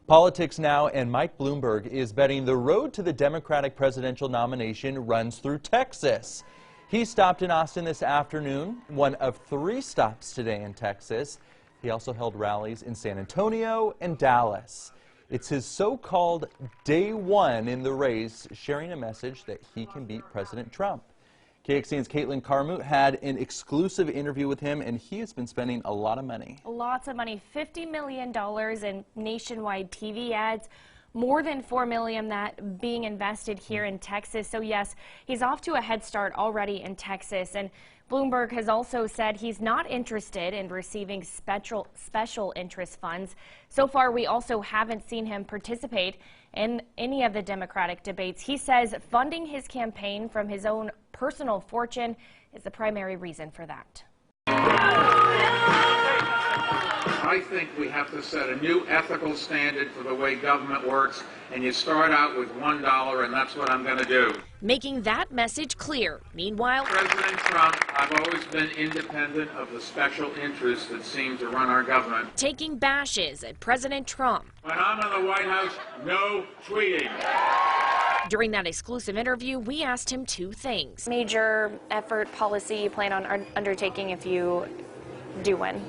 Politics now, and Mike Bloomberg is betting the road to the Democratic presidential nomination runs through Texas. He stopped in Austin this afternoon, one of 3 stops today in Texas. He also held rallies in San Antonio and Dallas. It's his so-called day one in the race, sharing a message that he can beat President Trump. KXAN's Caitlin Carmount had an exclusive interview with him, and he has been spending a lot of money. Lots of money, $50 million in nationwide TV ads, more than $4 million that being invested here in Texas. So yes, he's off to a head start already in Texas. And Bloomberg has also said he's not interested in receiving special interest funds. So far, we also haven't seen him participate in any of the Democratic debates. He says funding his campaign from his own personal fortune is the primary reason for that. I think we have to set a new ethical standard for the way government works, and you start out with $1, and that's what I'm going to do. Making that message clear. Meanwhile, President Trump, I've always been independent of the special interests that seem to run our government. Taking bashes at President Trump. When I'm in the White House, no tweeting. During that exclusive interview, we asked him 2 things. Major effort policy you plan on undertaking if you do win?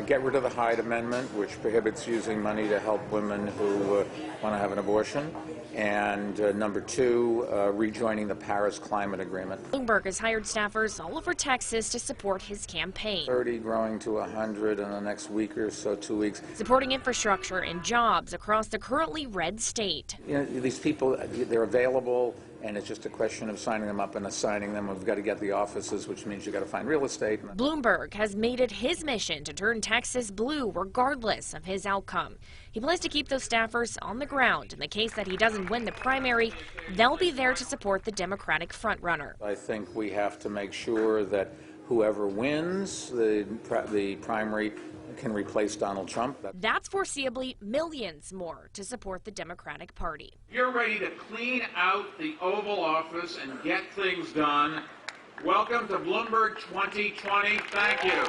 Get rid of the Hyde Amendment, which prohibits using money to help women who want to have an abortion. And number 2, rejoining the Paris Climate Agreement. Bloomberg has hired staffers all over Texas to support his campaign. 30 growing to 100 in the next week or so, 2 weeks. Supporting infrastructure and jobs across the currently red state. You know, these people, they're available, and it's just a question of signing them up and assigning them. We've got to get the offices, which means you've got to find real estate. Bloomberg has made it his mission to turn Texas blue regardless of his outcome. He plans to keep those staffers on the ground. In the case that he doesn't win the primary, they'll be there to support the Democratic frontrunner. I think we have to make sure that whoever wins the primary can replace Donald Trump. That's foreseeably millions more to support the Democratic Party. You're ready to clean out the Oval Office and get things done. Welcome to Bloomberg 2020. Thank you.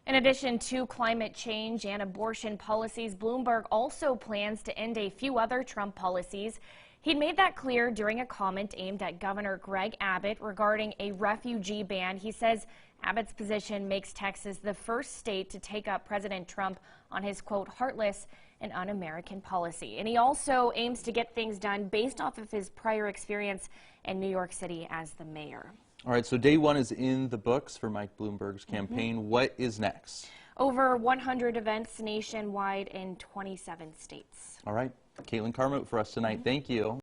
In addition to climate change and abortion policies, Bloomberg also plans to end a few other Trump policies. He'd made that clear during a comment aimed at Governor Greg Abbott regarding a refugee ban. He says Abbott's position makes Texas the first state to take up President Trump on his, quote, heartless and un-American policy. And he also aims to get things done based off of his prior experience in New York City as the mayor. All right, so day one is in the books for Mike Bloomberg's campaign. What is next? Over 100 events nationwide in 27 states. All right, Caitlin Carmount for us tonight. Thank you.